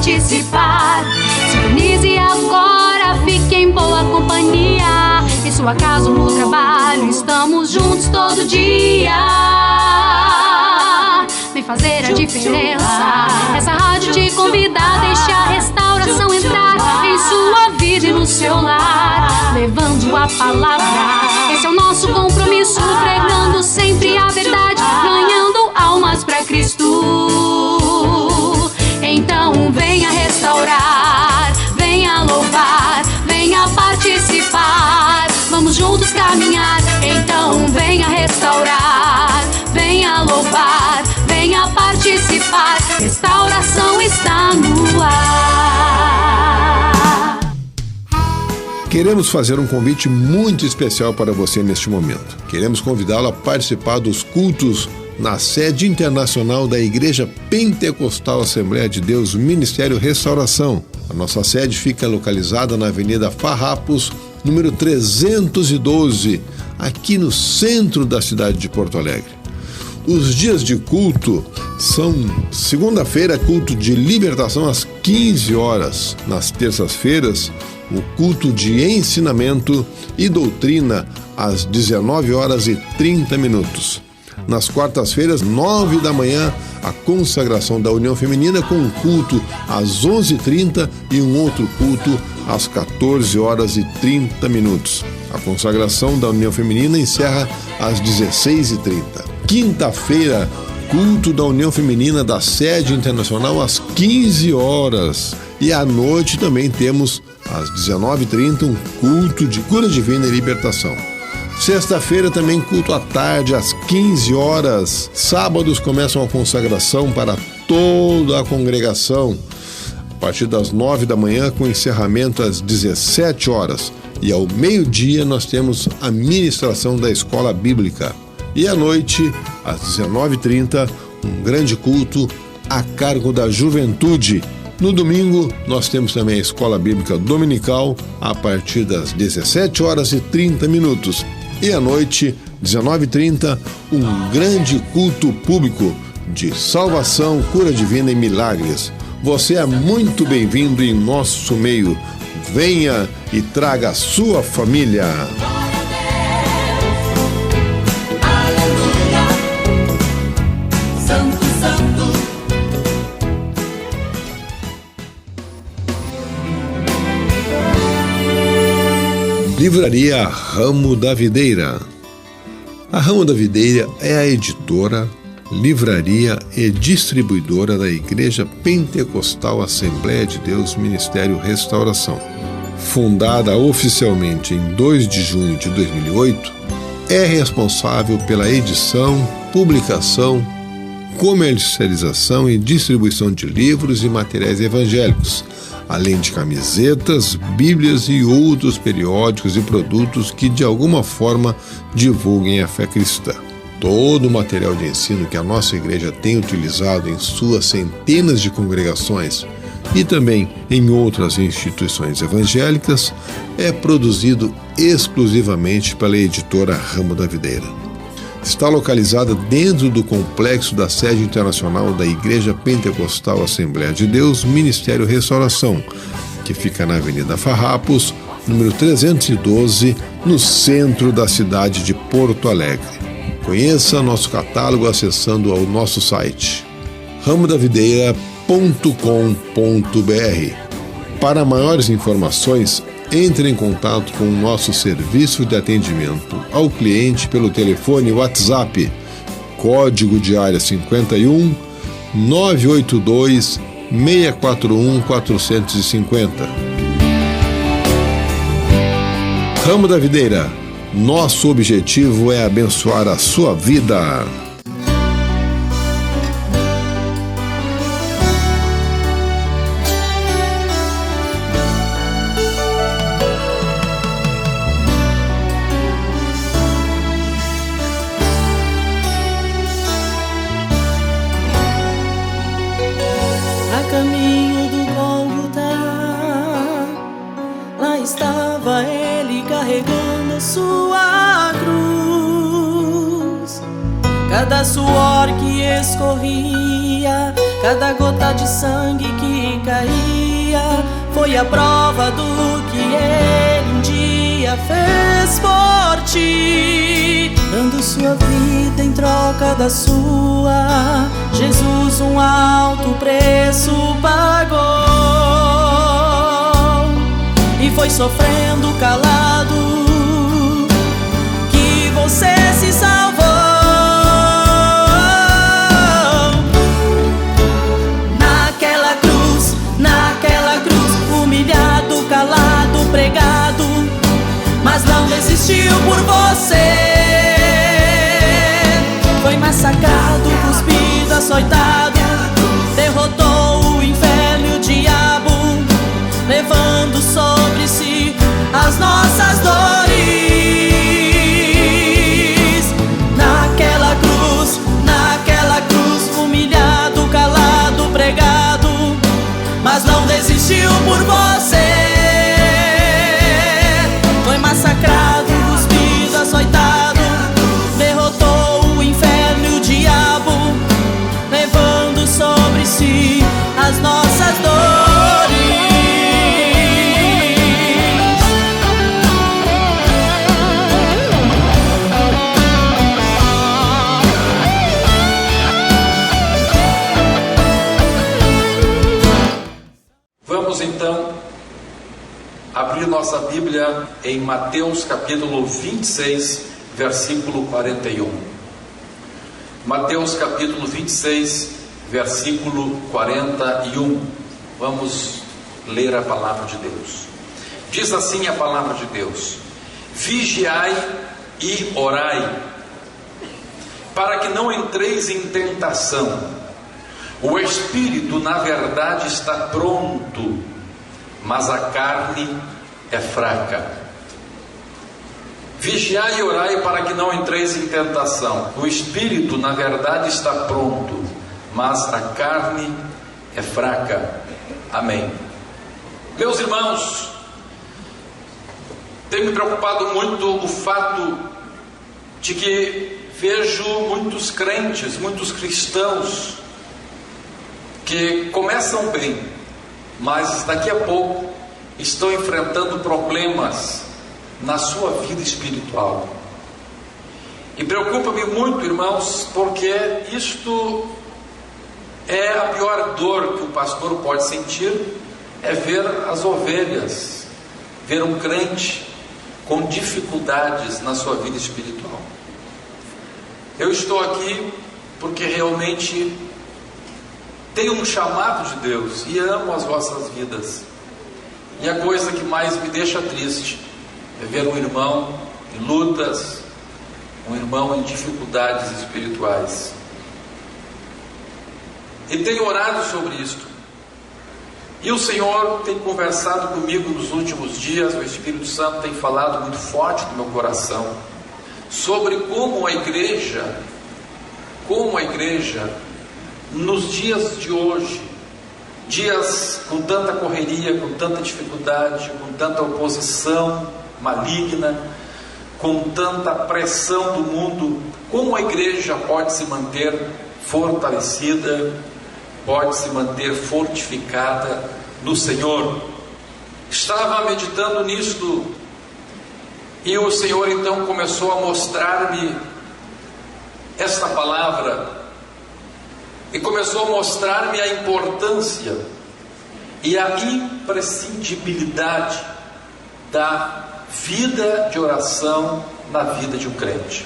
participar. Sintonize agora, fique em boa companhia. Em sua casa ou no trabalho, estamos juntos todo dia. Vem fazer a diferença. Essa rádio te convida a deixar a restauração entrar em sua vida e no seu lar, levando a palavra. Esse é o nosso compromisso, pregando sempre a verdade, ganhando almas pra Cristo. Então venha restaurar, venha louvar, venha participar. Vamos juntos caminhar. Então venha restaurar, venha louvar, venha participar. Restauração está no ar. Queremos fazer um convite muito especial para você neste momento. Queremos convidá-lo a participar dos cultos na sede internacional da Igreja Pentecostal Assembleia de Deus Ministério Restauração. A nossa sede fica localizada na Avenida Farrapos, número 312, aqui no centro da cidade de Porto Alegre. Os dias de culto são segunda-feira, culto de libertação às 15 horas. Nas terças-feiras, o culto de ensinamento e doutrina às 19 horas e 30 minutos. Nas quartas-feiras, 9 da manhã, a consagração da União Feminina com um culto às 11h30 e um outro culto às 14 horas e 30 minutos. A consagração da União Feminina encerra às 16h30. Quinta-feira, culto da União Feminina da Sede Internacional às 15 horas. E à noite também temos, às 19h30, um culto de cura divina e libertação. Sexta-feira também culto à tarde, às 15 horas. Sábados começam a consagração para toda a congregação, a partir das 9 da manhã, com encerramento às 17 horas. E ao meio-dia nós temos a ministração da escola bíblica. E à noite, às 19h30, um grande culto a cargo da juventude. No domingo, nós temos também a escola bíblica dominical, a partir das 17 horas e 30 minutos. E à noite, 19h30, um grande culto público de salvação, cura divina e milagres. Você é muito bem-vindo em nosso meio. Venha e traga a sua família. Livraria Ramo da Videira. A Ramo da Videira é a editora, livraria e distribuidora da Igreja Pentecostal Assembleia de Deus Ministério Restauração. Fundada oficialmente em 2 de junho de 2008, é responsável pela edição, publicação, comercialização e distribuição de livros e materiais evangélicos, além de camisetas, bíblias e outros periódicos e produtos que de alguma forma divulguem a fé cristã. Todo o material de ensino que a nossa igreja tem utilizado em suas centenas de congregações e também em outras instituições evangélicas é produzido exclusivamente pela editora Ramo da Videira. Está localizada dentro do complexo da sede internacional da Igreja Pentecostal Assembleia de Deus Ministério Restauração, que fica na Avenida Farrapos, número 312, no centro da cidade de Porto Alegre. Conheça nosso catálogo acessando ao nosso site ramodavideira.com.br. Para maiores informações, entre em contato com o nosso serviço de atendimento ao cliente pelo telefone WhatsApp, código de área 51 982 641 450. Ramo da Videira, nosso objetivo é abençoar a sua vida. Caminho do Gólgota, lá estava ele carregando sua cruz. Cada suor que escorria, Cada gota de sangue que caía foi a prova do que Ele um dia fez por ti, dando sua vida em troca da sua. Jesus um alto preço pagou e foi sofrendo calado que você se salvou. Naquela cruz, humilhado, calado, pregado, mas não desistiu por você. Foi massacrado, cuspido, açoitado, derrotou o inferno e o diabo, levando sobre si as nossas dores. Naquela cruz, humilhado, calado, pregado, mas não desistiu por você. Foi massacrado, cuspido, açoitado, derrotou o inferno e o diabo, levando sobre si as nossas dores. Vamos então abrir nossa Bíblia em Mateus capítulo 26, versículo 41. Mateus capítulo 26, versículo 41. Vamos ler a palavra de Deus. Diz assim a palavra de Deus: vigiai e orai, para que não entreis em tentação. O espírito, na verdade, está pronto, mas a carne é fraca. Vigiai e orai para que não entreis em tentação. O espírito, na verdade, está pronto, mas a carne é fraca. Amém. Meus irmãos, tem me preocupado muito o fato de que vejo muitos crentes, muitos cristãos, que começam bem, mas daqui a pouco estão enfrentando problemas na sua vida espiritual. E preocupa-me muito, irmãos, porque isto é a pior dor que o pastor pode sentir, é ver as ovelhas, ver um crente com dificuldades na sua vida espiritual. Eu estou aqui porque realmente tenho um chamado de Deus e amo as vossas vidas. E a coisa que mais me deixa triste é ver um irmão em lutas, um irmão em dificuldades espirituais. E tenho orado sobre isto. E o Senhor tem conversado comigo nos últimos dias, o Espírito Santo tem falado muito forte no meu coração sobre como a igreja nos dias de hoje, dias com tanta correria, com tanta dificuldade, com tanta oposição maligna, com tanta pressão do mundo, como a igreja pode se manter fortalecida, pode se manter fortificada no Senhor. Estava meditando nisto e o Senhor então começou a mostrar-me esta palavra e começou a mostrar-me a importância e a imprescindibilidade da vida de oração na vida de um crente.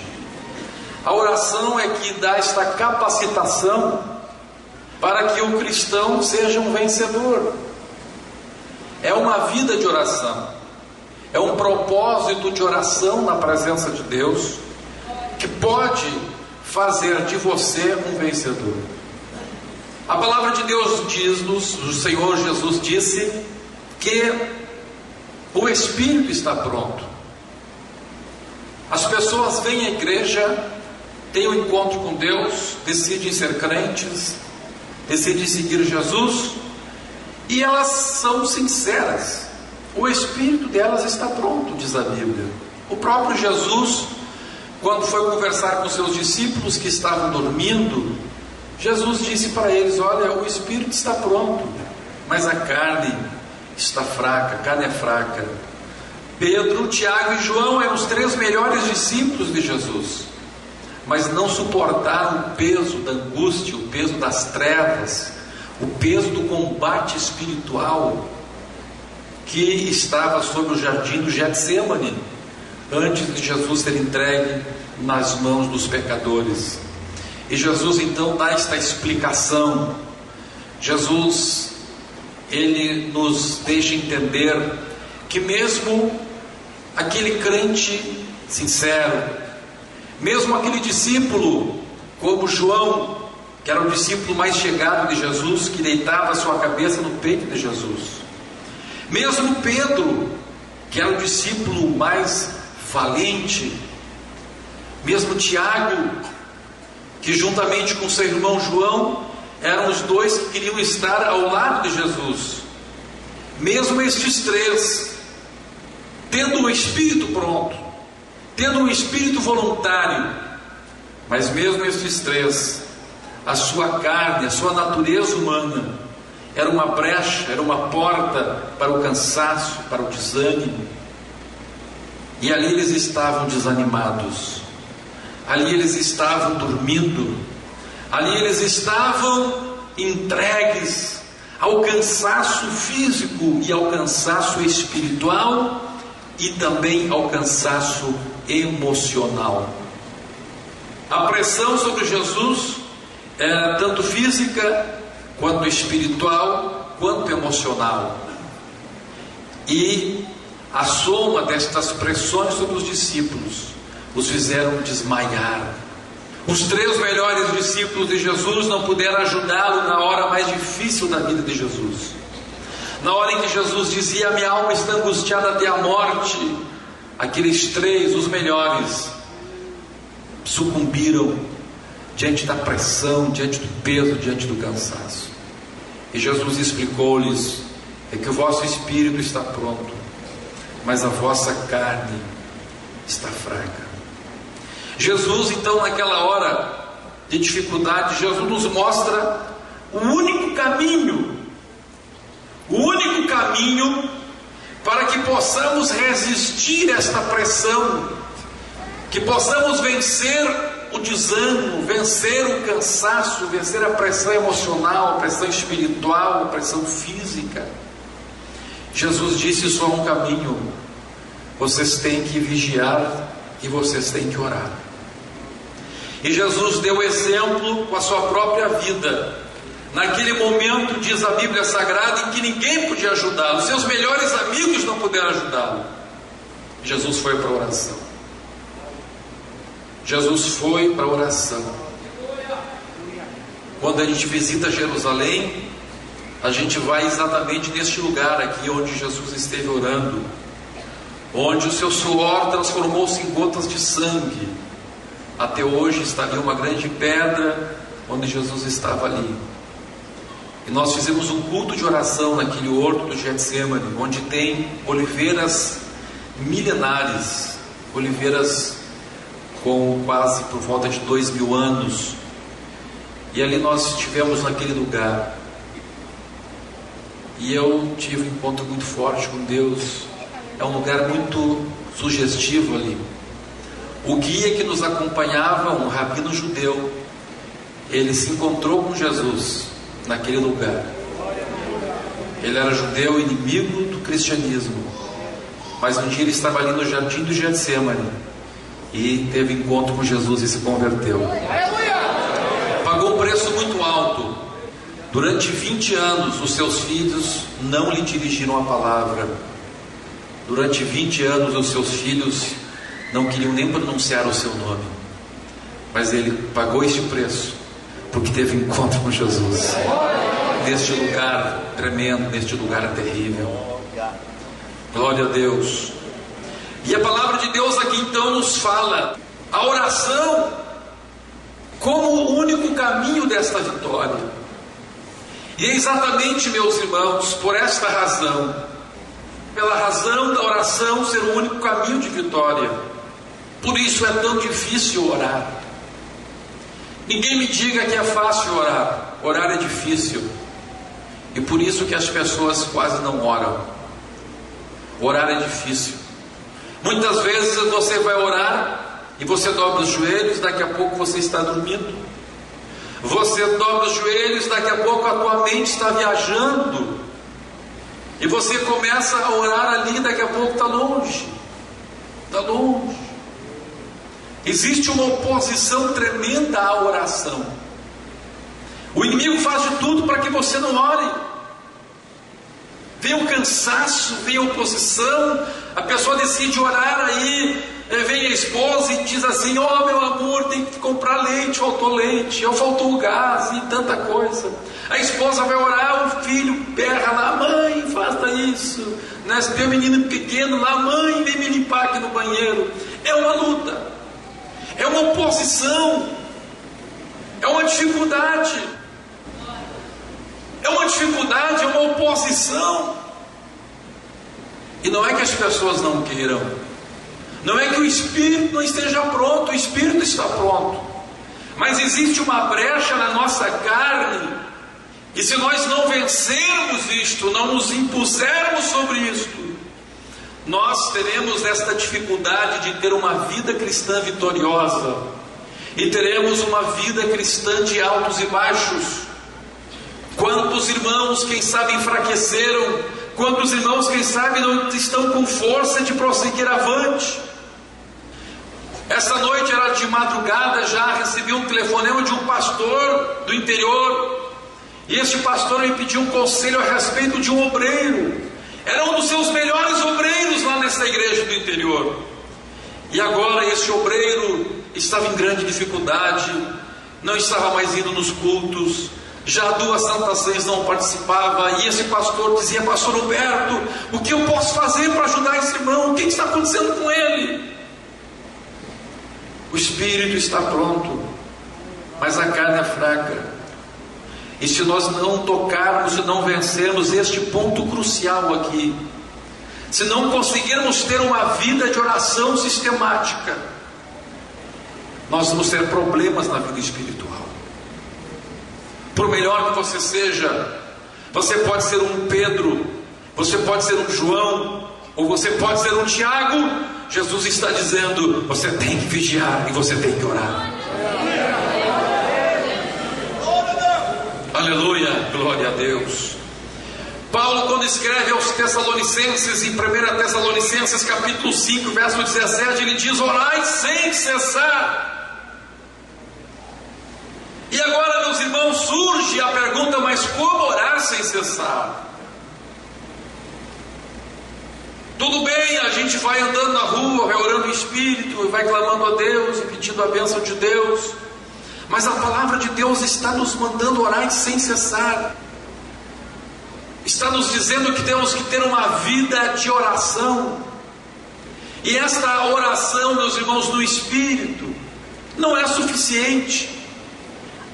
A oração é que dá esta capacitação para que o cristão seja um vencedor. É uma vida de oração, é um propósito de oração na presença de Deus que pode fazer de você um vencedor. A palavra de Deus diz-nos, o Senhor Jesus disse que o Espírito está pronto. As pessoas vêm à igreja, têm um encontro com Deus, decidem ser crentes, decidem seguir Jesus, e elas são sinceras. O Espírito delas está pronto, diz a Bíblia. O próprio Jesus, quando foi conversar com seus discípulos que estavam dormindo, Jesus disse para eles: olha, o espírito está pronto, mas a carne está fraca, a carne é fraca. Pedro, Tiago e João eram os 3 melhores discípulos de Jesus, mas não suportaram o peso da angústia, o peso das trevas, o peso do combate espiritual que estava sobre o jardim do Getsêmani, antes de Jesus ser entregue nas mãos dos pecadores. E Jesus então dá esta explicação. Jesus, ele nos deixa entender que mesmo aquele crente sincero, mesmo aquele discípulo como João, que era o discípulo mais chegado de Jesus, que deitava a sua cabeça no peito de Jesus, mesmo Pedro, que era o discípulo mais valente, mesmo Tiago, que juntamente com seu irmão João eram os 2 que queriam estar ao lado de Jesus, mesmo estes 3, tendo o espírito pronto, tendo um espírito voluntário, mas mesmo estes 3, a sua carne, a sua natureza humana era uma brecha, era uma porta para o cansaço, para o desânimo. E ali eles estavam desanimados, ali eles estavam dormindo, ali eles estavam entregues ao cansaço físico e ao cansaço espiritual e também ao cansaço emocional. A pressão sobre Jesus era tanto física, quanto espiritual, quanto emocional. E a soma destas pressões sobre os discípulos os fizeram desmaiar. Os 3 melhores discípulos de Jesus não puderam ajudá-lo na hora mais difícil da vida de Jesus. Na hora em que Jesus dizia: minha alma está angustiada até a morte, aqueles 3, os melhores, sucumbiram diante da pressão, diante do peso, diante do cansaço. E Jesus explicou-lhes: é que o vosso espírito está pronto, mas a vossa carne está fraca. Jesus, então, naquela hora de dificuldade, Jesus nos mostra o único caminho para que possamos resistir a esta pressão, que possamos vencer o desânimo, vencer o cansaço, vencer a pressão emocional, a pressão espiritual, a pressão física. Jesus disse: só há um caminho, vocês têm que vigiar e vocês têm que orar. E Jesus deu exemplo com a sua própria vida. Naquele momento, diz a Bíblia Sagrada, em que ninguém podia ajudá-lo, seus melhores amigos não puderam ajudá-lo, Jesus foi para a oração. Jesus foi para a oração. Quando a gente visita Jerusalém, a gente vai exatamente neste lugar aqui onde Jesus esteve orando, onde o seu suor transformou-se em gotas de sangue. Até hoje está ali uma grande pedra onde Jesus estava ali. E nós fizemos um culto de oração naquele horto do Getsêmani, onde tem oliveiras milenares, oliveiras com quase por volta de 2000 anos. E ali nós estivemos naquele lugar. E eu tive um encontro muito forte com Deus. É um lugar muito sugestivo ali. O guia que nos acompanhava, um rabino judeu, ele se encontrou com Jesus naquele lugar. Ele era judeu, inimigo do cristianismo, mas um dia ele estava ali no jardim do Getsêmani e teve encontro com Jesus e se converteu. Pagou um preço muito alto. Durante 20 anos os seus filhos não lhe dirigiram a palavra. Durante 20 anos os seus filhos não queriam nem pronunciar o seu nome. Mas ele pagou este preço porque teve encontro com Jesus neste lugar tremendo, neste lugar terrível. Glória a Deus. E a palavra de Deus aqui então nos fala a oração como o único caminho desta vitória. E é exatamente, meus irmãos, por esta razão, pela razão da oração ser o único caminho de vitória, por isso é tão difícil orar. Ninguém me diga que é fácil orar. Orar é difícil. E por isso que as pessoas quase não oram. Orar é difícil. Muitas vezes você vai orar e você dobra os joelhos, daqui a pouco você está dormindo. Você dobra os joelhos, daqui a pouco a tua mente está viajando. E você começa a orar ali, daqui a pouco está longe. Está longe. Existe uma oposição tremenda à oração. O inimigo faz de tudo para que você não ore. Vem o cansaço, vem a oposição, a pessoa decide orar, aí vem a esposa e diz assim: ó, meu amor, tem que comprar leite, faltou leite, faltou o gás e tanta coisa. A esposa vai orar, o filho berra lá: mãe, faça isso, né? Se tem um menino pequeno lá: mãe, vem me limpar aqui no banheiro. É uma luta, é uma oposição, é uma dificuldade. É uma dificuldade, é uma oposição. E não é que as pessoas não queiram, não é que o espírito não esteja pronto, o espírito está pronto, mas existe uma brecha na nossa carne, e se nós não vencermos isto, não nos impusermos sobre isto, nós teremos esta dificuldade de ter uma vida cristã vitoriosa, e teremos uma vida cristã de altos e baixos. Quantos irmãos, quem sabe, enfraqueceram? Quantos irmãos, quem sabe, não estão com força de prosseguir avante? Essa noite era de madrugada, já recebi um telefonema de um pastor do interior, e este pastor me pediu um conselho a respeito de um obreiro. Era um dos seus melhores obreiros lá nessa igreja do interior, e agora esse obreiro estava em grande dificuldade, não estava mais indo nos cultos, já 2 Santas Ceias não participava, e esse pastor dizia: pastor Humberto, o que eu posso fazer para ajudar esse irmão? O que está acontecendo com ele? O espírito está pronto, mas a carne é fraca. E se nós não tocarmos e não vencermos este ponto crucial aqui, se não conseguirmos ter uma vida de oração sistemática, nós vamos ter problemas na vida espiritual. Por melhor que você seja, você pode ser um Pedro, você pode ser um João, ou você pode ser um Tiago. Jesus está dizendo: você tem que vigiar e você tem que orar. Aleluia, glória a Deus. Paulo, quando escreve aos Tessalonicenses, em 1 Tessalonicenses capítulo 5, verso 17, ele diz: orai sem cessar. E agora, meus irmãos, surge a pergunta: mas como orar sem cessar? Tudo bem, a gente vai andando na rua, vai orando em espírito, vai clamando a Deus e pedindo a bênção de Deus, mas a palavra de Deus está nos mandando orar sem cessar, está nos dizendo que temos que ter uma vida de oração. E esta oração, meus irmãos, no espírito não é suficiente.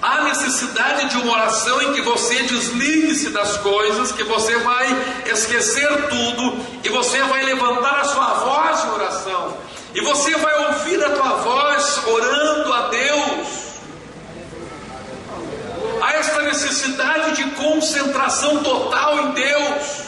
Há necessidade de uma oração em que você desligue-se das coisas, que você vai esquecer tudo, e você vai levantar a sua voz de oração, e você vai ouvir a tua voz orando a Deus. Há esta necessidade de concentração total em Deus.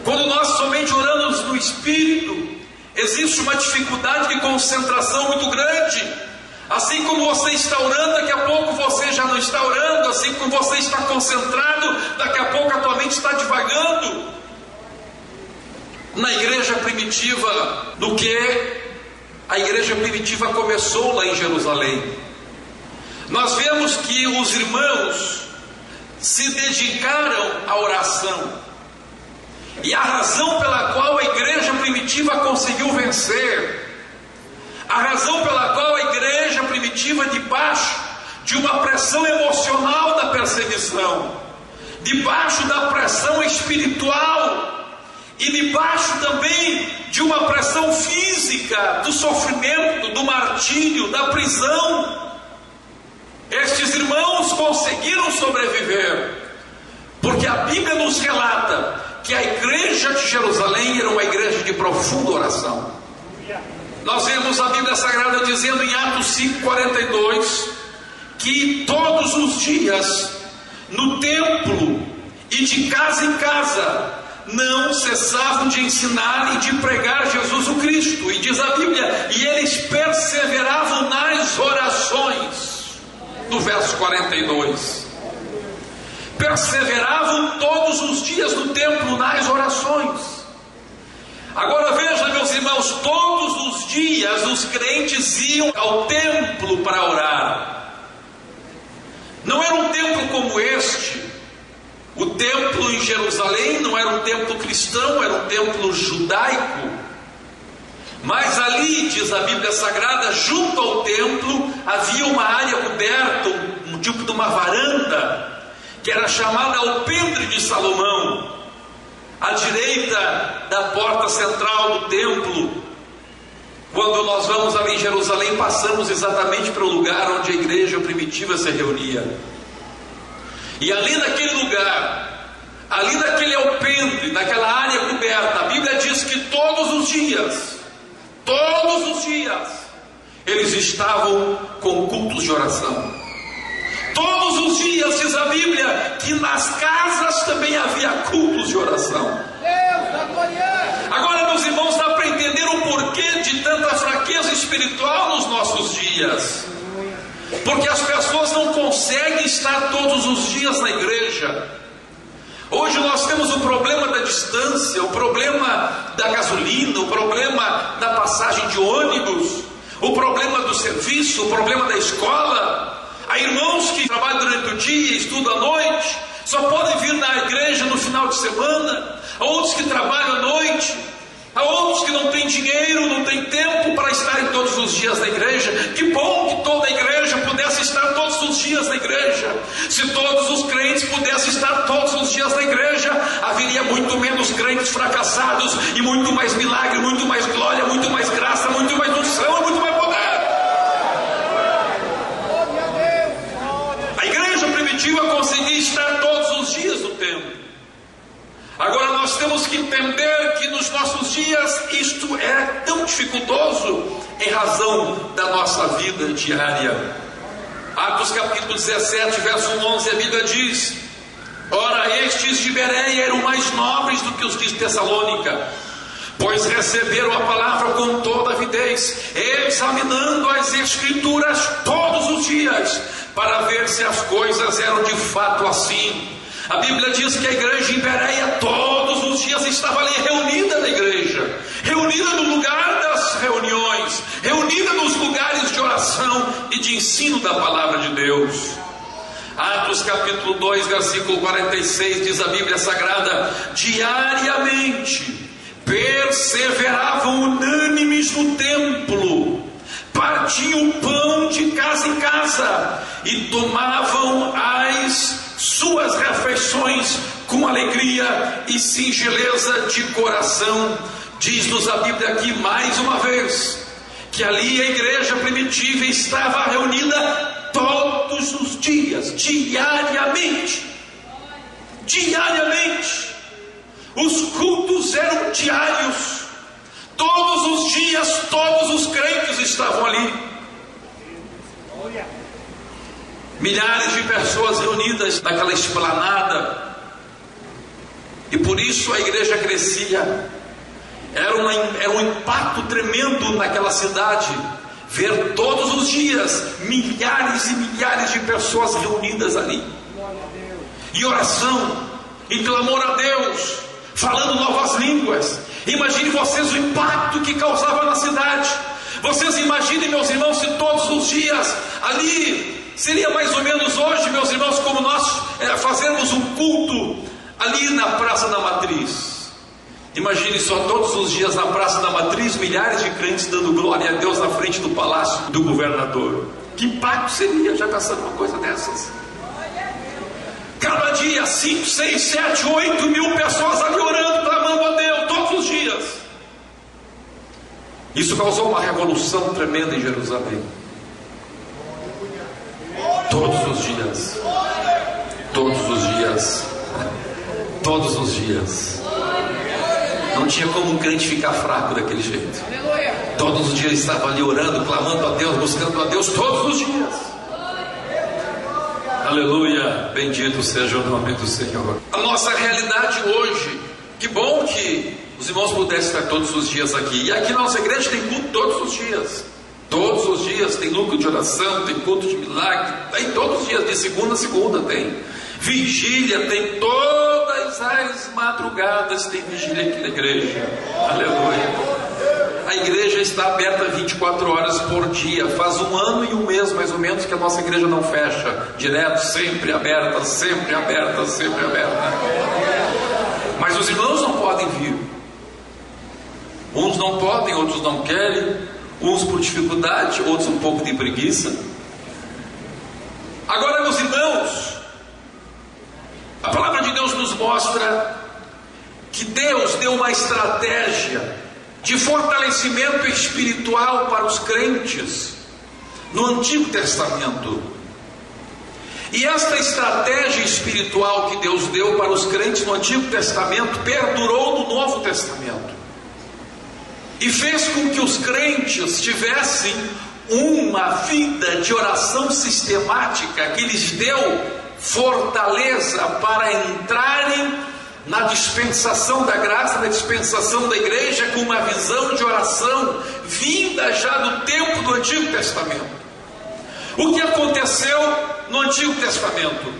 Quando nós somente oramos no Espírito, existe uma dificuldade de concentração muito grande. Assim como você está orando, daqui a pouco você já não está orando. Assim como você está concentrado, daqui a pouco a tua mente está divagando. Na igreja primitiva, do que a igreja primitiva começou lá em Jerusalém, nós vemos que os irmãos se dedicaram à oração. E a razão pela qual a igreja primitiva conseguiu vencer, a razão pela qual a igreja primitiva, debaixo de uma pressão emocional da perseguição, debaixo da pressão espiritual e debaixo também de uma pressão física, do sofrimento, do martírio, da prisão, estes irmãos conseguiram sobreviver, porque a Bíblia nos relata que a igreja de Jerusalém era uma igreja de profunda oração. Nós vemos a Bíblia Sagrada dizendo em Atos 5:42 que todos os dias no templo e de casa em casa não cessavam de ensinar e de pregar Jesus o Cristo. E diz a Bíblia, e eles perseveravam nas orações. No verso 42, perseveravam todos os dias no templo nas orações. Agora veja, meus irmãos, todos os dias os crentes iam ao templo para orar. Não era um templo como este. O templo em Jerusalém não era um templo cristão, era um templo judaico. Mas ali, diz a Bíblia Sagrada, junto ao templo havia uma área coberta, um tipo de uma varanda, que era chamada Alpendre de Salomão, à direita da porta central do templo. Quando nós vamos ali em Jerusalém, passamos exatamente para o lugar onde a igreja primitiva se reunia. E ali naquele lugar, ali naquele alpendre, naquela área coberta, a Bíblia diz que todos os dias, eles estavam com cultos de oração. Todos os dias, diz a Bíblia, que nas casas também havia cultos de oração. Agora, meus irmãos, dá para entender o porquê de tanta fraqueza espiritual nos nossos dias. Porque as pessoas não conseguem estar todos os dias na igreja. Hoje nós temos o problema da distância, o problema da gasolina, o problema da passagem de ônibus, o problema do serviço, o problema da escola. Há irmãos que trabalham durante o dia e estudam à noite, só podem vir na igreja no final de semana. Há outros que trabalham à noite. Há outros que não têm dinheiro, não têm tempo para estarem todos os dias na igreja. Que bom que toda a igreja pudesse estar todos os dias na igreja. Se todos os crentes pudessem estar todos os dias na igreja, haveria muito menos crentes fracassados e muito mais milagre, muito mais glória, muito mais graça, muito mais unção e muito mais poder. A igreja primitiva conseguia estar todos os dias no templo. Agora nós temos que entender que nos nossos dias isto é tão dificultoso em razão da nossa vida diária. Atos capítulo 17, verso 11, a Bíblia diz: ora, estes de Bereia eram mais nobres do que os de Tessalônica, pois receberam a palavra com toda avidez, examinando as Escrituras todos os dias, para ver se as coisas eram de fato assim. A Bíblia diz que a igreja em Bereia todos os dias estava ali reunida na igreja, reunida no lugar das reuniões, reunida nos lugares de oração e de ensino da palavra de Deus. Atos capítulo 2, versículo 46, diz a Bíblia Sagrada: diariamente perseveravam unânimes no templo, partiam o pão de casa em casa e tomavam as suas refeições com alegria e singeleza de coração. Diz-nos a Bíblia aqui mais uma vez que ali a igreja primitiva estava reunida todos os dias, diariamente. Os cultos eram diários. Todos os dias, todos os crentes estavam ali. Milhares de pessoas reunidas naquela esplanada. E por isso a igreja crescia. Era um impacto tremendo naquela cidade ver todos os dias milhares e milhares de pessoas reunidas ali, em oração, em clamor a Deus, falando novas línguas. Imagine vocês o impacto que causava na cidade. Vocês imaginem, meus irmãos, se todos os dias ali, seria mais ou menos hoje, meus irmãos, como nós fazermos um culto ali na Praça da Matriz. Imagine só todos os dias na Praça da Matriz, milhares de crentes dando glória a Deus na frente do palácio do governador. Que impacto seria, já pensando uma coisa dessas? Cada dia 5, 6, 7, 8 mil pessoas ali orando, clamando a Deus, todos os dias. Isso causou uma revolução tremenda em Jerusalém. Todos os dias. Todos os dias. Todos os dias. Não tinha como um crente ficar fraco daquele jeito. Todos os dias ele estava ali orando, clamando a Deus, buscando a Deus todos os dias. Aleluia, bendito seja o nome do Senhor. A nossa realidade hoje, que bom que os irmãos pudessem estar todos os dias aqui. E aqui na nossa igreja tem culto todos os dias. Todos os dias tem núcleo de oração, tem culto de milagre, tem todos os dias, de segunda a segunda tem. Vigília, tem todas as madrugadas, tem vigília aqui na igreja. Aleluia. A igreja está aberta 24 horas por dia. Faz 1 ano e 1 mês mais ou menos que a nossa igreja não fecha. Direto, sempre aberta, sempre aberta, sempre aberta. Mas os irmãos não podem vir. Uns não podem, outros não querem. Uns por dificuldade, outros um pouco de preguiça. Agora, meus irmãos, a palavra de Deus nos mostra que Deus deu uma estratégia de fortalecimento espiritual para os crentes no Antigo Testamento. E esta estratégia espiritual que Deus deu para os crentes no Antigo Testamento perdurou no Novo Testamento e fez com que os crentes tivessem uma vida de oração sistemática, que lhes deu fortaleza para entrarem na dispensação da graça, na dispensação da igreja, com uma visão de oração vinda já do tempo do Antigo Testamento. O que aconteceu no Antigo Testamento?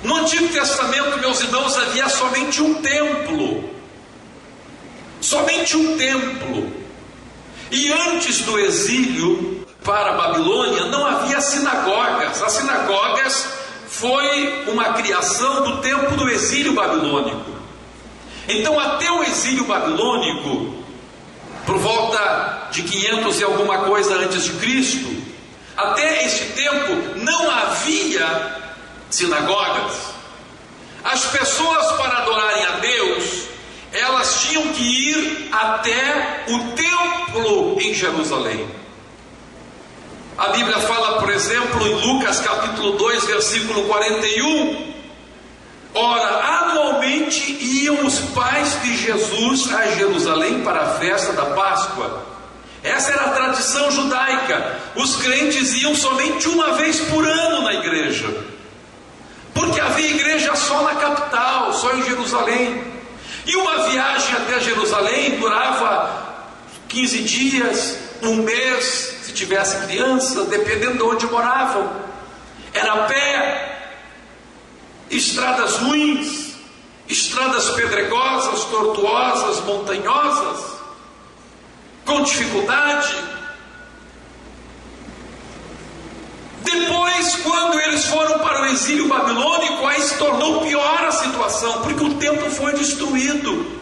No Antigo Testamento, meus irmãos, havia somente um templo. Somente um templo. E antes do exílio para a Babilônia, não havia sinagogas. As sinagogas foi uma criação do tempo do exílio babilônico. Então, até o exílio babilônico, por volta de 500 e alguma coisa antes de Cristo, até esse tempo não havia sinagogas. As pessoas, para adorarem a Deus, elas tinham que ir até o templo em Jerusalém. A Bíblia fala, por exemplo, em Lucas capítulo 2, versículo 41, ora, anualmente iam os pais de Jesus a Jerusalém para a festa da Páscoa. Essa era a tradição judaica. Os crentes iam somente uma vez por ano na igreja, porque havia igreja só na capital, só em Jerusalém. E uma viagem até Jerusalém durava 15 dias, 1 mês, se tivesse criança, dependendo de onde moravam. Era a pé, estradas ruins, estradas pedregosas, tortuosas, montanhosas, com dificuldade. Depois, quando eles foram para o exílio babilônico, aí se tornou pior a situação, porque o templo foi destruído.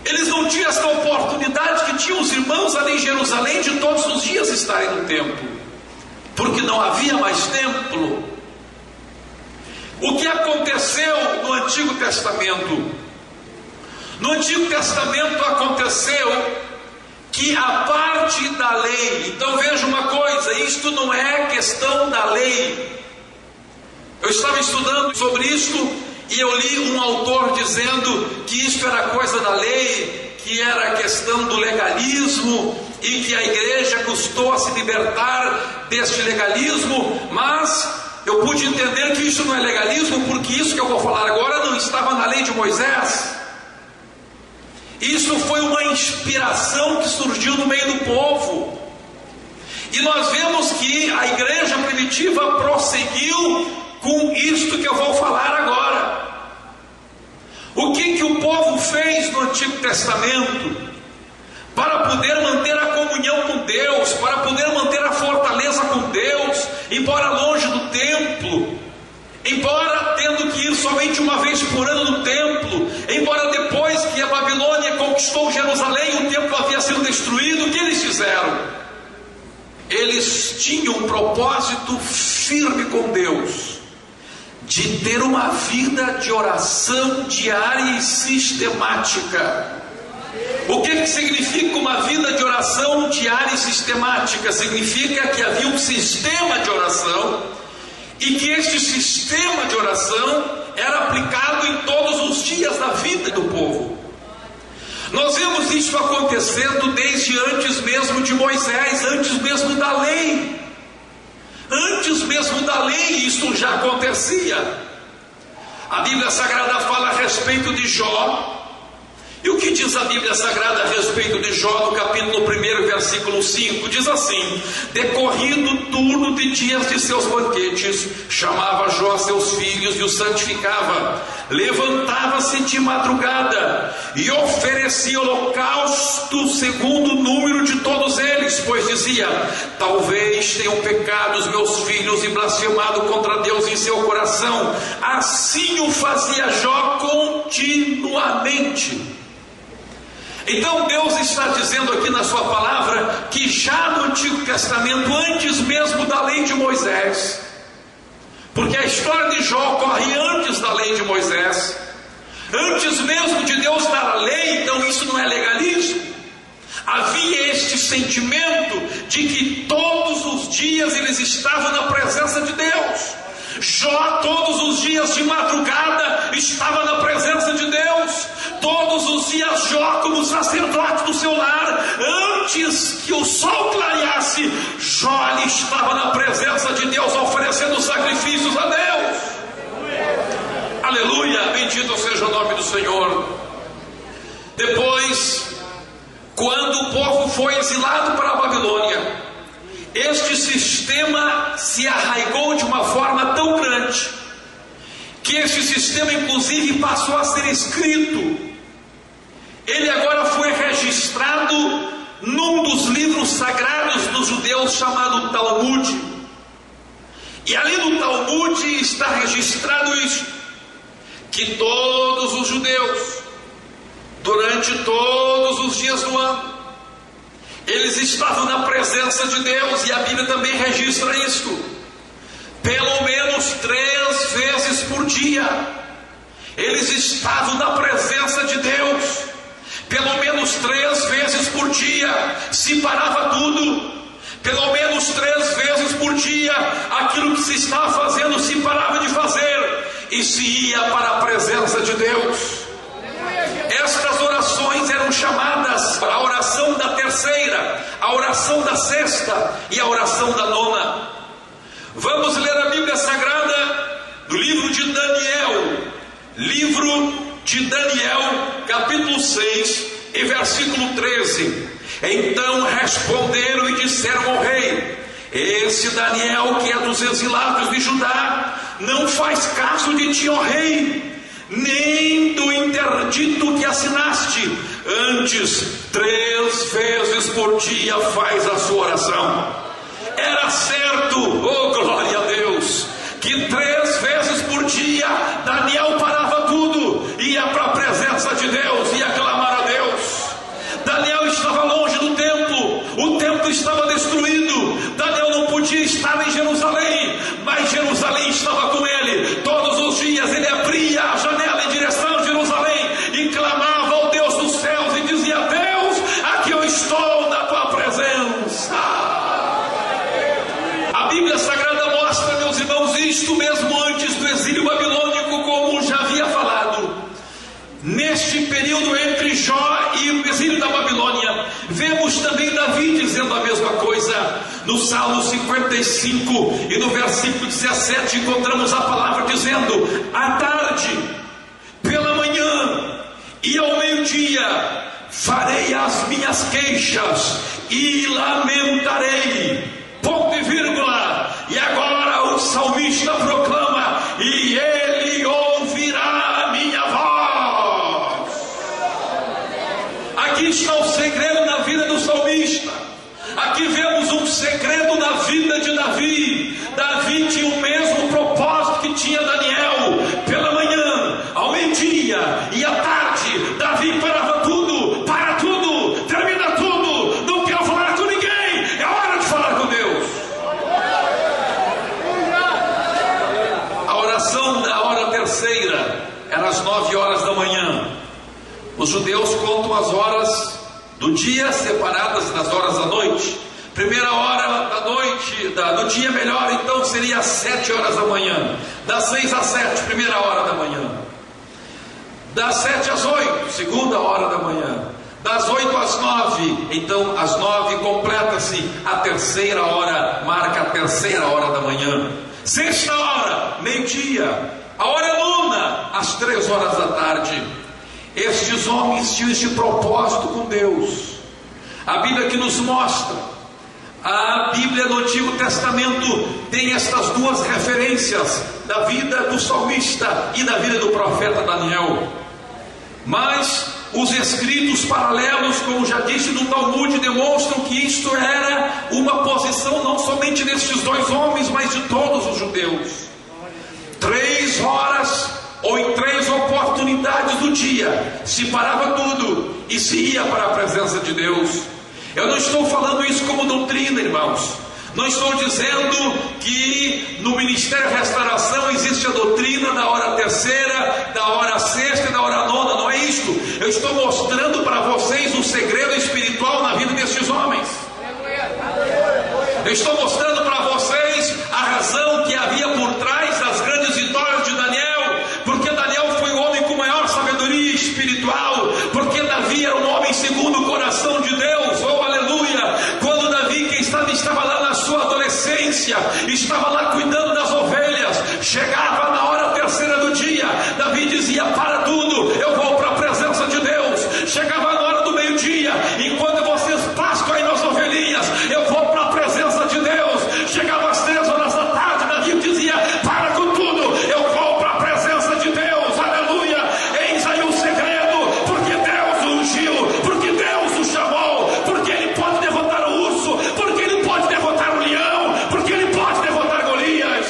Eles não tinham essa oportunidade que tinham os irmãos ali em Jerusalém de todos os dias estarem no templo, porque não havia mais templo. O que aconteceu no Antigo Testamento? No Antigo Testamento aconteceu que a parte da lei, então veja uma coisa, isto não é questão da lei. Eu estava estudando sobre isto e eu li um autor dizendo que isto era coisa da lei, que era questão do legalismo e que a igreja custou a se libertar deste legalismo, mas eu pude entender que isso não é legalismo, porque isso que eu vou falar agora não estava na lei de Moisés. Isso foi uma inspiração que surgiu no meio do povo. E nós vemos que a igreja primitiva prosseguiu com isto que eu vou falar agora. O que o povo fez no Antigo Testamento para poder manter a comunhão com Deus, para poder manter a fortaleza com Deus, embora longe do templo, embora tendo que ir somente uma vez por ano no templo, embora depois que a Babilônia conquistou Jerusalém, o templo havia sido destruído, o que eles fizeram? Eles tinham um propósito firme com Deus, de ter uma vida de oração diária e sistemática. O que significa uma vida de oração diária e sistemática? Significa que havia um sistema de oração, e que este sistema de oração era aplicado em todos os dias da vida do povo. Nós vemos isso acontecendo desde antes mesmo de Moisés, antes mesmo da lei. Antes mesmo da lei isso já acontecia. A Bíblia Sagrada fala a respeito de Jó. E o que diz a Bíblia Sagrada a respeito de Jó no capítulo 1, versículo 5? Diz assim: decorrido o turno de dias de seus banquetes, chamava Jó seus filhos e os santificava. Levantava-se de madrugada e oferecia holocausto segundo o número de todos eles, pois dizia: talvez tenham pecado os meus filhos e blasfemado contra Deus em seu coração. Assim o fazia Jó continuamente. Então Deus está dizendo aqui na sua palavra que já no Antigo Testamento, antes mesmo da lei de Moisés, porque a história de Jó ocorre antes da lei de Moisés, antes mesmo de Deus dar a lei, então isso não é legalismo. Havia este sentimento de que todos os dias eles estavam na presença de Deus. Jó todos os dias de madrugada estava na presença de Deus. Todos os dias Jó, como sacerdote do seu lar, antes que o sol clareasse, Jó ali estava na presença de Deus, oferecendo sacrifícios a Deus. Aleluia, bendito seja o nome do Senhor. Depois, quando o povo foi exilado para a Babilônia, este sistema se arraigou de uma forma tão grande que este sistema inclusive passou a ser escrito. Ele agora foi registrado num dos livros sagrados dos judeus chamado Talmud. E ali no Talmud está registrado isso, que todos os judeus, durante todos os dias do ano, eles estavam na presença de Deus, e a Bíblia também registra isso. Pelo menos 3 vezes por dia, eles estavam na presença de Deus. Pelo menos 3 vezes por dia, se parava tudo. Pelo menos 3 vezes por dia, aquilo que se estava fazendo se parava de fazer e se ia para a presença de Deus. Estas orações eram chamadas a oração da terceira, a oração da sexta e a oração da nona. Vamos ler a Bíblia Sagrada do livro de Daniel, capítulo 6 e versículo 13. Então responderam e disseram ao rei: esse Daniel, que é dos exilados de Judá, não faz caso de ti, ó rei, nem do interdito que assinaste. Antes, 3 vezes por dia faz a sua oração. Era certo, oh glória a Deus, que 3 vezes por dia Daniel parava tudo, ia para a presença de Deus, ia clamar a Deus. Daniel estava longe do templo, o templo estava destruído. Daniel não podia estar em Jerusalém, mas Jerusalém estava com ele. Todos os dias ele abria a janela em direção a Jerusalém e clamava ao Deus dos céus e dizia: Deus, aqui eu estou na tua presença. A Bíblia Sagrada mostra, meus irmãos, isto mesmo antes do exílio babilônico, como já havia falado. Neste período entre Jó e o exílio da Babilônia, vemos também Davi dizendo a mesma coisa. No Salmo 55 e no versículo 17 encontramos a palavra dizendo: à tarde, pela manhã e ao meio-dia farei as minhas queixas e lamentarei. Ponto e vírgula. E agora o salmista proclama: e ele ouvirá a minha voz. Aqui está o segredo na vida do salmista. Aqui vemos um segredo na vida de Davi. Davi tinha o mesmo propósito que tinha Daniel. Pela manhã, ao meio-dia e à tarde, Davi parava tudo, para tudo, termina tudo. Não quero falar com ninguém, é hora de falar com Deus. A oração da hora terceira era às 9 horas da manhã. Os judeus contam as horas do dia separadas das horas da noite. Primeira hora da noite, No dia melhor, então, seria às 7 horas da manhã. Das 6 às 7, primeira hora da manhã. Das 7 às 8, segunda hora da manhã. Das 8 às 9, então às 9 completa-se a terceira hora, marca a terceira hora da manhã. Sexta hora, meio-dia. A hora nona, às 3 horas da tarde. Estes homens tinham este propósito com Deus. A Bíblia que nos mostra, a Bíblia no Antigo Testamento tem estas duas referências da vida do salmista e da vida do profeta Daniel. Mas os escritos paralelos, como já disse no Talmud, demonstram que isto era uma posição não somente destes dois homens, mas de todos os judeus. 3 horas ou em 3 oportunidades do dia se parava tudo e se ia para a presença de Deus. Eu não estou falando isso como doutrina, irmãos. Não estou dizendo que no Ministério Restauração existe a doutrina da hora terceira, da hora sexta e da hora nona. Não é isto. Eu estou mostrando para vocês um segredo espiritual na vida destes homens. Eu estou mostrando para vocês a razão que havia por trás das grandes vitórias de Daniel, porque Daniel foi o homem com maior sabedoria espiritual, porque Davi era um homem segundo o coração de Deus. Oh, aleluia! Quando Davi, quem estava lá na sua adolescência, estava lá cuidando das ovelhas, chegava na hora terceira do dia, Davi dizia: para tudo, eu vou para a presença de Deus. Chegava na hora do meio-dia, enquanto vocês pastam aí nas ovelhinhas, eu vou para a presença de Deus. Chegava às 3 horas da tarde, Davi dizia: para com tudo, eu vou para a presença de Deus. Aleluia! Eis aí o segredo, porque Deus o ungiu, porque Deus o chamou, porque Ele pode derrotar o urso, porque Ele pode derrotar o leão, porque Ele pode derrotar Golias.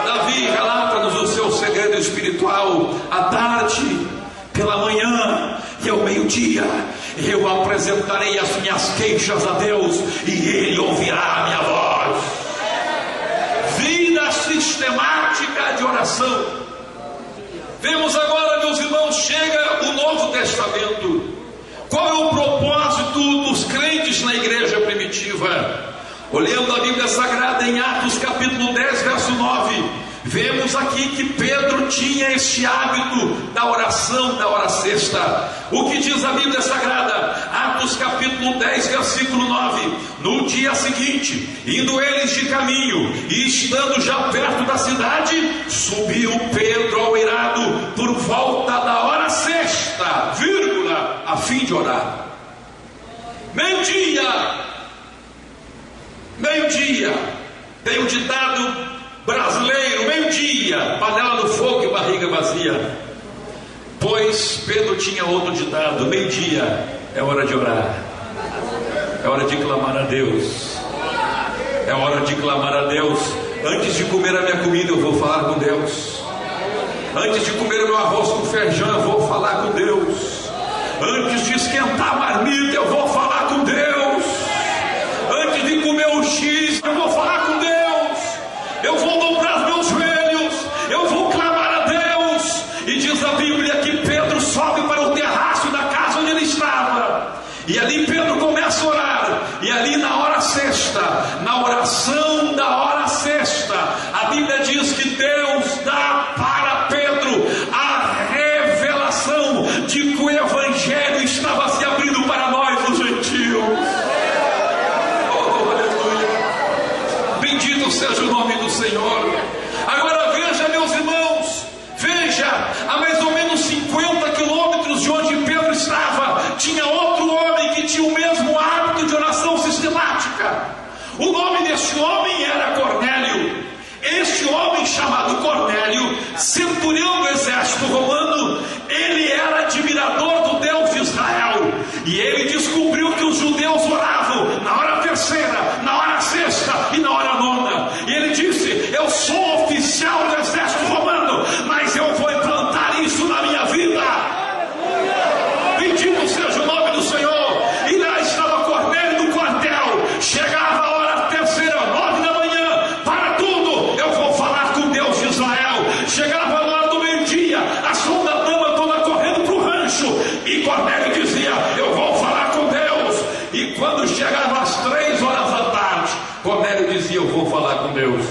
Davi relata-nos o seu segredo espiritual: à tarde, pela manhã e ao meio-dia eu apresentarei as minhas queixas a Deus e Ele ouvirá a minha voz. Vida sistemática de oração. Vemos agora, meus irmãos, chega o Novo Testamento. Qual é o propósito dos crentes na igreja primitiva? Olhando a Bíblia Sagrada em Atos capítulo 10, verso 9, vemos aqui que Pedro tinha este hábito da oração da hora sexta. O que diz a Bíblia Sagrada? Atos capítulo 10, versículo 9: no dia seguinte, indo eles de caminho e estando já perto da cidade, subiu Pedro ao eirado por volta da hora sexta, vírgula, a fim de orar. Meio-dia. Tem um ditado brasileiro: meio-dia, panela no fogo e barriga vazia. Pois Pedro tinha outro ditado: meio-dia é hora de orar, é hora de clamar a Deus, é hora de clamar a Deus. Antes de comer a minha comida eu vou falar com Deus. Antes de comer o meu arroz com feijão eu vou falar com Deus. Antes de esquentar a marmita eu vou falar com Deus. Antes de comer o X eu vou falar com Deus. Eu vou dobrar os meus joelhos, eu vou clamar a Deus. E diz a Bíblia que Pedro sobe para o terraço da casa onde ele estava, e ali Pedro começa a orar. E ali na hora sexta, na oração da hora sexta, a Bíblia diz que Deus dá para Pedro a revelação de que o Evangelho estava se abrindo para nós, os gentios. Bendito seja o nome do Senhor. Agora veja, meus irmãos, veja, a mais ou menos 50 quilômetros de onde Pedro estava, tinha outro homem que tinha o mesmo hábito de oração sistemática. O nome deste homem era Cornélio. Este homem chamado Cornélio, centurião do exército romano, ele era admirador do Deus de Israel, e ele descobriu que os judeus oravam na hora terceira, na hora sexta e na hora nona. E ele disse: eu sou oficial do exército romano, mas eu vou implantar isso na minha vida. Bendito seja o nome do Senhor. E lá estava Cornélio no quartel. Chegava a hora terceira, 9 da manhã, para tudo, eu vou falar com Deus de Israel. Chegava a hora do meio-dia, a segunda dama toda correndo para o rancho, e Cornélio dizia: eu vou falar com Deus. E quando chegava às 3 horas da tarde, Cornélio dizia: eu vou falar com Deus.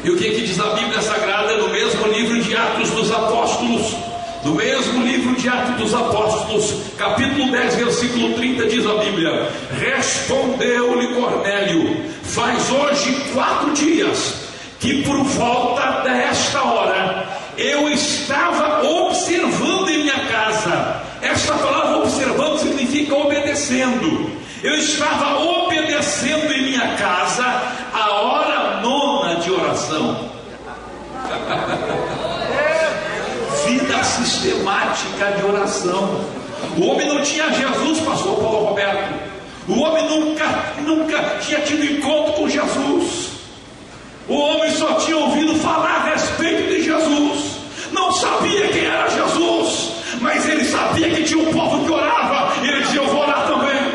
E o que diz a Bíblia Sagrada no mesmo livro de Atos dos Apóstolos? No mesmo livro de Atos dos Apóstolos, capítulo 10, versículo 30, diz a Bíblia: respondeu-lhe Cornélio: faz hoje 4 dias que por volta desta hora eu estava observando em minha casa. Esta palavra observando significa obedecendo. Eu estava obedecendo em minha casa a hora 9ª de oração. Vida sistemática de oração. O homem não tinha Jesus, pastor Paulo Roberto. O homem nunca tinha tido encontro com Jesus. O homem só tinha ouvido falar a respeito de Jesus. Não sabia quem era Jesus, mas ele sabia que tinha um povo que orava. E ele dizia: eu vou orar também.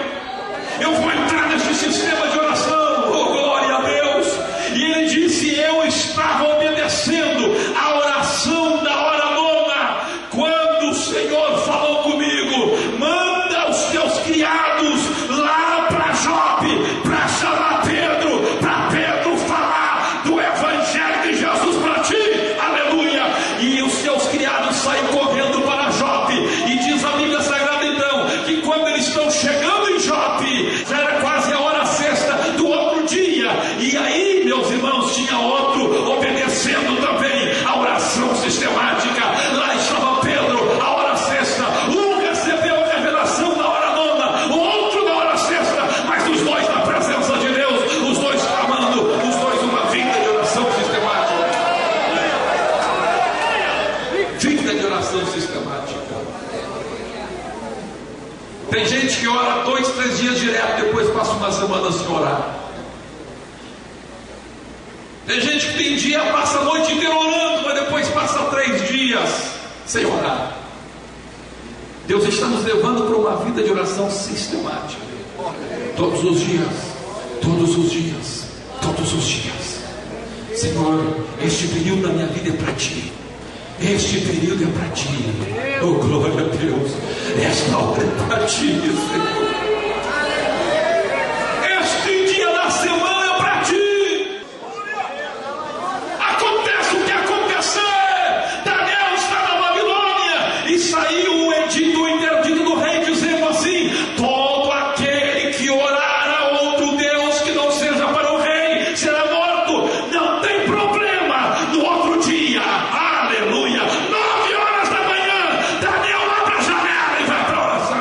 Eu vou entrar neste sistema de oração. Oh, glória a Deus. E ele disse: eu estava obedecendo a oração da hora 9ª, quando o Senhor falou comigo: manda os teus criados lá para Jope, para chamar Pedro, para Pedro falar do Evangelho de Jesus para ti. Aleluia. E os seus criados saem correndo para Jope. E diz a Bíblia Sagrada então que quando eles estão chegando em Jope, já era quase a hora 6ª do outro dia. E aí, meus irmãos, tinha outro obedecendo também a oração sistemática. Lá estava Pedro, a hora 6ª. Um recebeu a revelação da hora 9ª, o outro na hora 6ª, mas os dois na presença de Deus, os dois clamando, os dois uma vida de oração sistemática. Vida de oração sistemática. Tem gente que ora 2, 3 dias direto, depois passa uma semana sem orar. Tem gente que tem dia, passa a noite inteira orando, mas depois passa 3 dias sem orar. Deus está nos levando para uma vida de oração sistemática. Todos os dias, todos os dias, todos os dias. Senhor, este período da minha vida é para ti. Este período é para ti. Oh, glória a Deus. Esta hora é para ti, Senhor. Este dia da semana é para ti. Acontece o que acontecer. Daniel está na Babilônia e saiu o edito, o interdito do rei, dizendo assim: todo aquele que orar a outro Deus que não seja para o rei será morto. Não tem problema. No outro dia, aleluia, 9 horas da manhã, Daniel abre a janela e vai para a oração.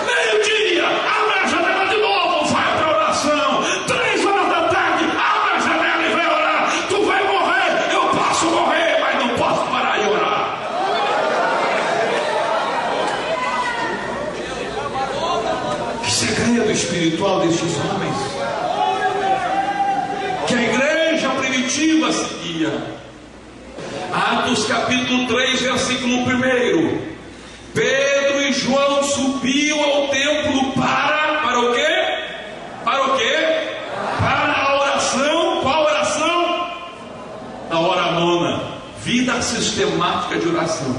Meio-dia, abre a janela de novo, vai para a oração. 3 horas da tarde, abre a janela e vai orar. Tu vai morrer, eu posso morrer, mas não posso parar de orar. Que segredo espiritual destes homens, que a igreja primitiva seguia. Atos capítulo 3, versículo 1. Pedro e João subiam ao templo para o quê? Para o quê? Para a oração. Qual oração? A hora 9ª. Vida sistemática de oração.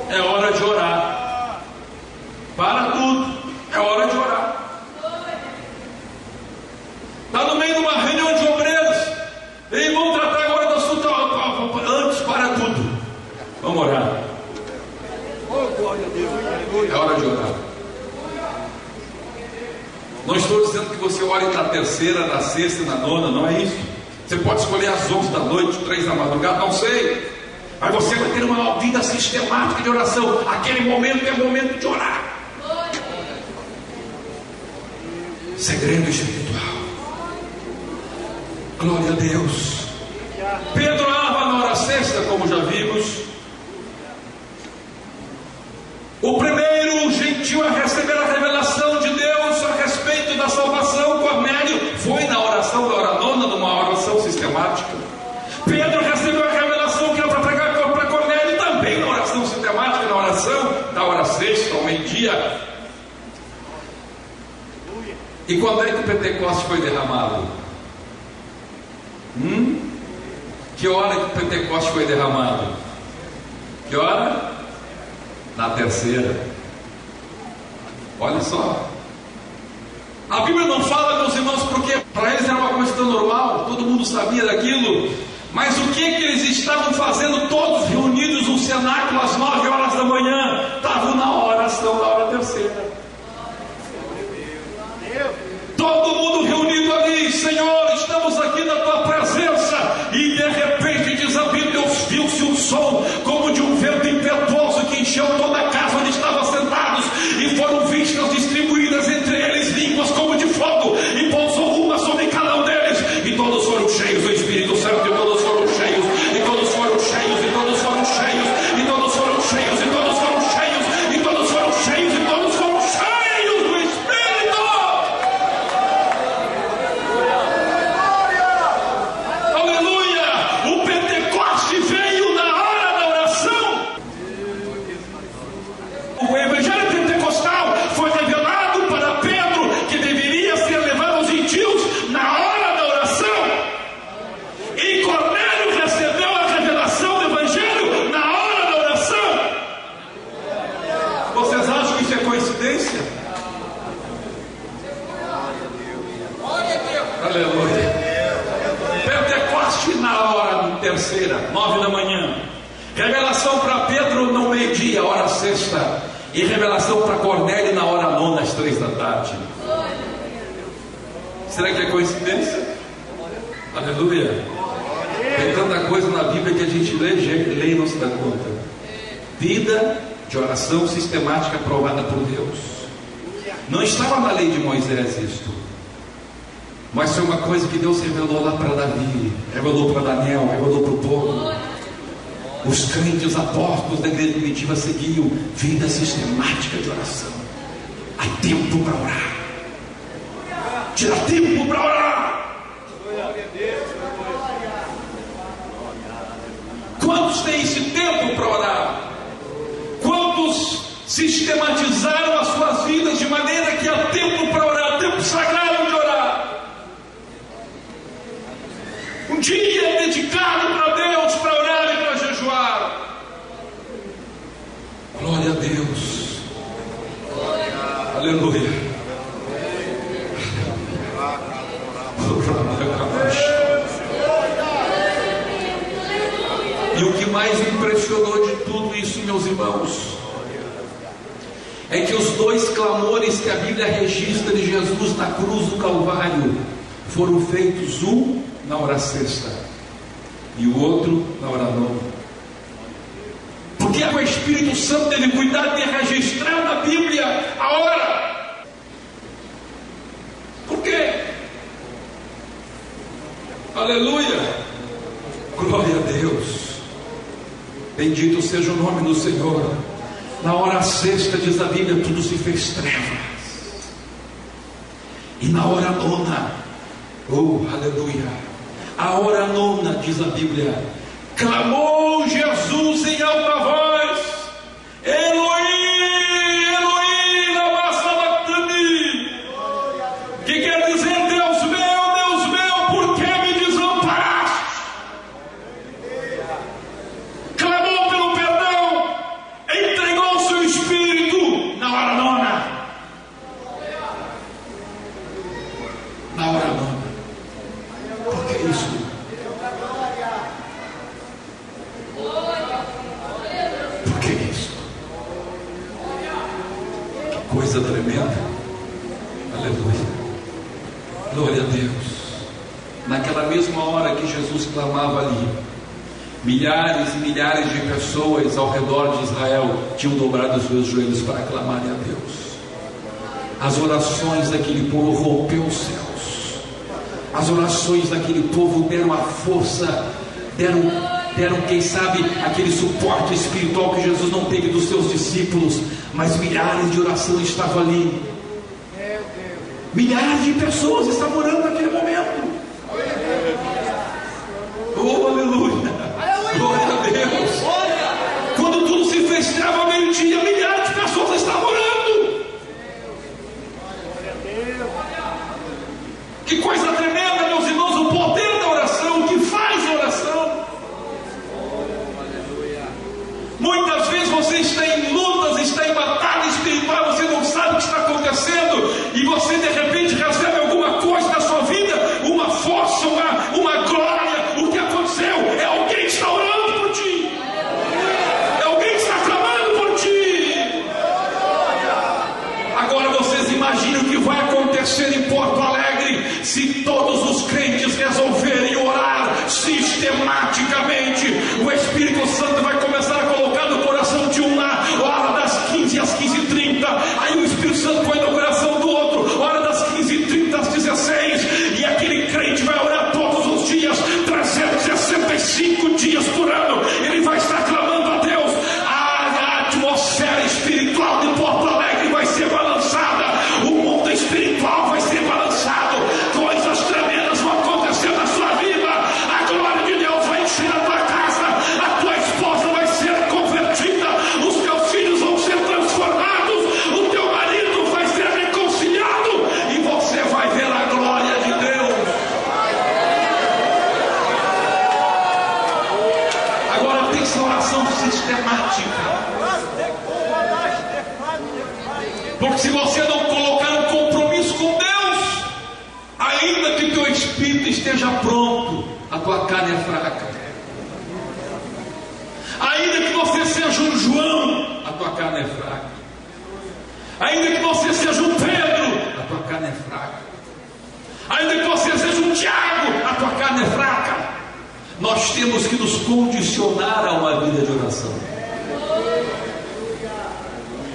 É hora de orar. Para tudo, é hora de orar. Está no meio de uma reunião de obreiros, e vão tratar agora do assunto. Antes, para tudo, vamos orar. É hora de orar. Não estou dizendo que você ore na 3ª, na 6ª, na 9ª, não é isso. Você pode escolher às 11 da noite, 3 da madrugada, não sei. Mas você vai ter uma vida sistemática de oração. Aquele momento é momento de orar. Segredo espiritual. Glória a Deus. Pedro orava na hora 6ª, como já vimos. O primeiro gentil a receber a revelação de Deus a respeito da salvação, Cornélio, foi na oração da hora 9ª, numa oração sistemática. Pedro recebeu a revelação que era para pregar para Cornélio, também na oração sistemática, na oração da hora 6ª, ao meio-dia. E quando é que o Pentecostes foi derramado? Que hora que o Pentecostes foi derramado? Que hora? Na terceira. Olha só. A Bíblia não fala, meus irmãos, porque para eles era uma coisa tão normal, todo mundo sabia daquilo. Mas o que eles estavam fazendo, todos reunidos no cenáculo às 9 horas da manhã? Estavam na oração da hora terceira. Todo mundo reunido ali: Senhor, estamos aqui na tua presença. E de repente, diz a Bíblia, viu-se um som como de um vento impetuoso que encheu toda a casa onde estavam sentados, e foram vistas distribuídas entre eles línguas como de fogo, e pousou uma sobre cada um deles, e todos foram cheios do Espírito Santo, e todos foram cheios, e todos foram cheios, e todos foram cheios, e todos foram cheios, e todos foram cheios, e todos foram cheios, e todos foram cheios do Espírito. Aleluia! O Pentecoste veio na hora da oração. O Evangelho Pentecostal foi revelado para Pedro, que deveria ser levado aos gentios na hora da oração. E Cornélio recebeu a revelação do Evangelho na hora da oração. Vocês acham que isso é coincidência? Aleluia. Pentecoste na hora terceira, 9 da manhã. Revelação para Pedro no meio-dia, hora sexta. E revelação para Cornélio na hora 9, às 3 da tarde. Será que é coincidência? Aleluia. Tem tanta coisa na Bíblia que a gente lê e não se dá conta. Vida de oração sistemática aprovada por Deus. Não estava na lei de Moisés isto, mas foi uma coisa que Deus revelou lá para Davi, revelou para Daniel, revelou para o povo. Os crentes, os apóstolos da igreja primitiva seguiam vida sistemática de oração. Há tempo para orar. Tira tempo para orar. Quantos têm esse tempo para orar? Quantos sistematizaram as suas vidas de maneira que há tempo para orar, tempo sagrado de orar? Um dia dedicado para Deus, para orar e para jejuar. Glória a Deus. Aleluia. E o que mais me impressionou de tudo isso, meus irmãos, é que os dois clamores que a Bíblia registra de Jesus na cruz do Calvário foram feitos, um na hora sexta e o outro na hora 9. Porque o Espírito Santo teve cuidado de registrar na Bíblia a hora. Por quê? Aleluia. Glória a Deus. Bendito seja o nome do Senhor. Na hora sexta, diz a Bíblia, tudo se fez trevas. E na hora 9, oh, aleluia, a hora 9, diz a Bíblia, clamou Jesus em alta voz: Elohim, Elohim, lama sabachthani, que quer dizer: Deus meu, por que me desamparaste? Clamou pelo perdão, entregou seu espírito na hora 9. Na hora 9. Por que isso? Por que isso? Que coisa tremenda. Aleluia. Glória a Deus. Naquela mesma hora que Jesus clamava ali, milhares e milhares de pessoas ao redor de Israel tinham dobrado os seus joelhos para clamarem a Deus. As orações daquele povo rompeu os céus. As orações daquele povo deram a força, deram, quem sabe, aquele suporte espiritual que Jesus não teve dos seus discípulos. Mas milhares de orações estavam ali. Milhares de pessoas estavam orando naquele momento. Oh, aleluia! Glória a Deus! Quando tudo se fez treva ao meio-dia, milhares de pessoas estavam orando. Que coisa tremenda, meus irmãos, o poder da oração, o que faz a oração. Muitas vezes você está em lutas, espiritual, você não sabe o que está acontecendo, e você de repente recebe alguma coisa na sua vida, uma força, uma glória. O que aconteceu? É alguém que está orando por ti, é alguém que está clamando por ti. Agora vocês imaginam o que vai acontecer em Porto Alegre se todos os crentes resolverem orar sistematicamente. O Espírito Santo vai começar a colocar no coração de um lá, hora das 15 às 15h30, aí o Espírito Santo põe no coração do outro, hora das 15h30 às 16h, e aquele crente vai orar todos os dias, 365 dias por ano, ele vai estar clamando a Deus. A atmosfera espiritual de Porto Alegre vai ser balançada, o mundo espiritual vai ser balançado, coisas tremendas vão acontecer na sua vida, a glória de Deus vai encher a tua casa, a tua esposa vai ser convertida, os teus filhos vão ser transformados, o teu marido vai ser reconciliado, e você vai ver a glória de Deus. Agora tem essa oração sistemática, porque se você não colocar um compromisso com Deus, ainda que teu espírito esteja pronto, a tua carne é fraca. Ainda que você seja um João, a tua carne é fraca. Ainda que você seja um Pedro, a tua carne é fraca. Ainda que você seja um Tiago, a tua carne é fraca. Nós temos que nos condicionar a uma vida de oração.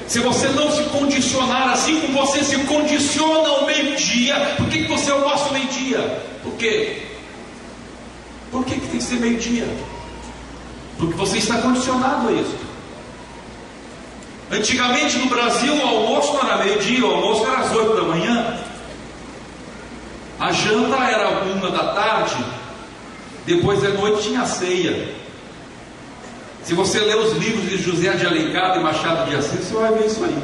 Se você não se condicionar, assim como você se condiciona ao meio-dia, por que você almoça ao meio-dia? Por quê? Por que tem que ser meio-dia? Porque você está condicionado a isso. Antigamente no Brasil o almoço não era meio-dia, o almoço era às 8 da manhã. A janta era 1 da tarde. Depois da noite tinha a ceia. Se você ler os livros de José de Alencar e Machado de Assis, você vai ver isso aí.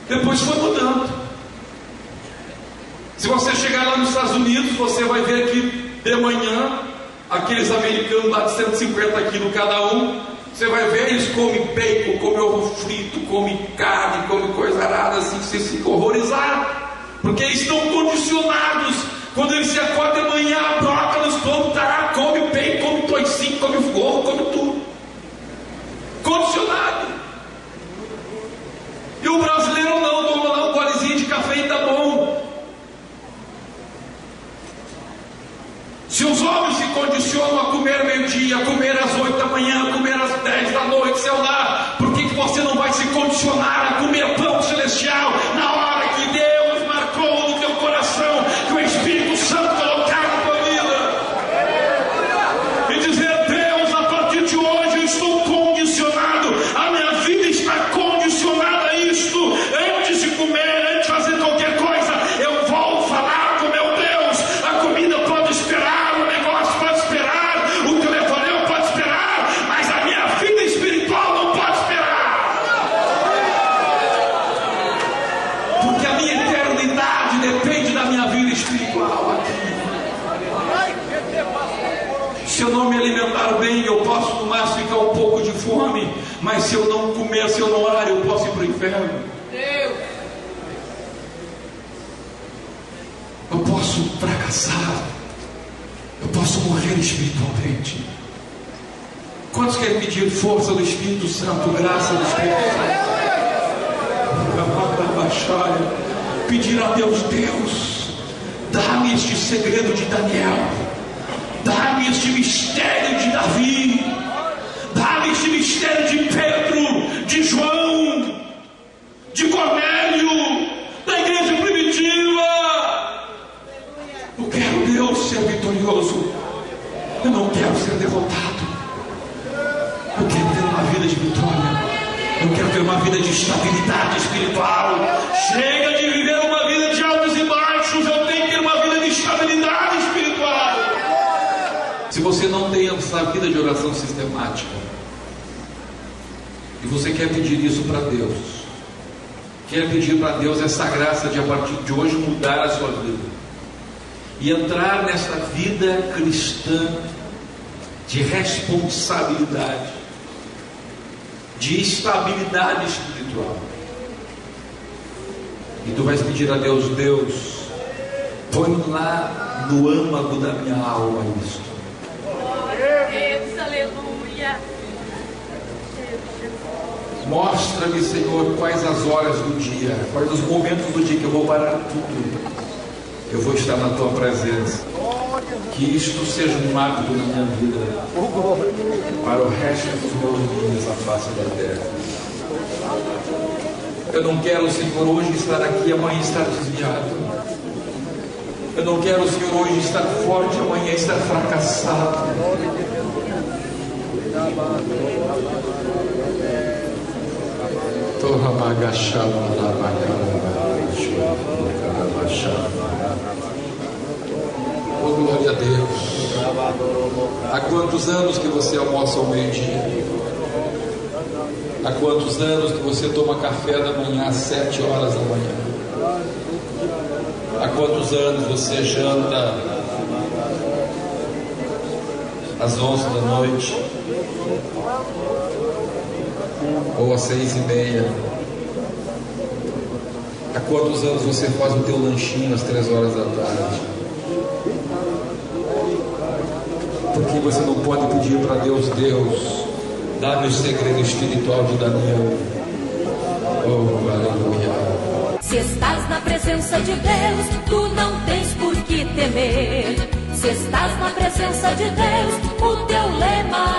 Depois foi mudando. Se você chegar lá nos Estados Unidos, você vai ver que de manhã, aqueles americanos lá de 150 quilos cada um, você vai ver, eles comem bacon, comem ovo frito, comem carne, comem coisa arada assim, que vocês ficam horrorizados, porque eles estão condicionados. Quando eles se acordam de manhã, brócolis, come tará, come bacon, come toicinho, come ovo, come tudo. Condicionado. E o brasileiro não, toma lá um golezinho de café e tá bom. Se os homens se condicionam a comer meio-dia, a comer às 8 da manhã, a comer às 10 da noite, sei lá, por que você não vai se condicionar a comer pão celestial na hora que Deus marcou no teu coração, que o Espírito Santo colocar na tua vida? E dizer: Deus, a partir de hoje eu estou condicionado, a minha vida está condicionada a isto. Antes de comer, antes de fazer qualquer coisa, eu vou falar com meu Deus. A comida pode esperar, o negócio pode esperar, o telefonema pode esperar, mas a minha vida espiritual não pode esperar, porque a minha eternidade depende da minha vida espiritual aqui. Se eu não me alimentar bem, eu posso no máximo ficar um pouco de fome, mas se eu não comer, se eu não orar, eu posso ir para o inferno. Eu posso fracassar, eu posso morrer espiritualmente. Quantos querem pedir força do Espírito Santo, graça do Espírito Santo? Pedir a Deus: Deus, dá-me este segredo de Daniel, dá-me este mistério de Davi, dá-me este mistério de Pedro, de João, de Cornélio, da igreja primitiva. Eu quero, Deus, ser vitorioso. Eu não quero ser derrotado. Eu quero ter uma vida de vitória. Eu quero ter uma vida de estabilidade espiritual. Chega de viver uma vida de altos e baixos. Eu tenho que ter uma vida de estabilidade espiritual. Se você não tem essa vida de oração sistemática, e você quer pedir isso para Deus, quer pedir para Deus essa graça de a partir de hoje mudar a sua vida e entrar nessa vida cristã de responsabilidade, de estabilidade espiritual. E tu vais pedir a Deus: Deus, põe lá no âmago da minha alma isto. Deus, aleluia. Mostra-me, Senhor, quais as horas do dia, quais os momentos do dia que eu vou parar tudo. Eu vou estar na tua presença. Que isto seja um hábito na minha vida para o resto dos meus dias na face da terra. Eu não quero, Senhor, hoje estar aqui e amanhã estar desviado. Eu não quero, Senhor, hoje estar forte, amanhã estar fracassado. Oh, glória a Deus. Há quantos anos que você almoça ao meio-dia? Há quantos anos que você toma café da manhã às 7 horas da manhã? Há quantos anos você janta às 11 da noite? Ou às 6:30? Há quantos anos você faz o teu lanchinho às 3 horas da tarde? Porque você não pode pedir para Deus: Deus, dá-me o segredo espiritual de Daniel. Oh, aleluia. Se estás na presença de Deus, tu não tens por que temer. Se estás na presença de Deus, o teu lema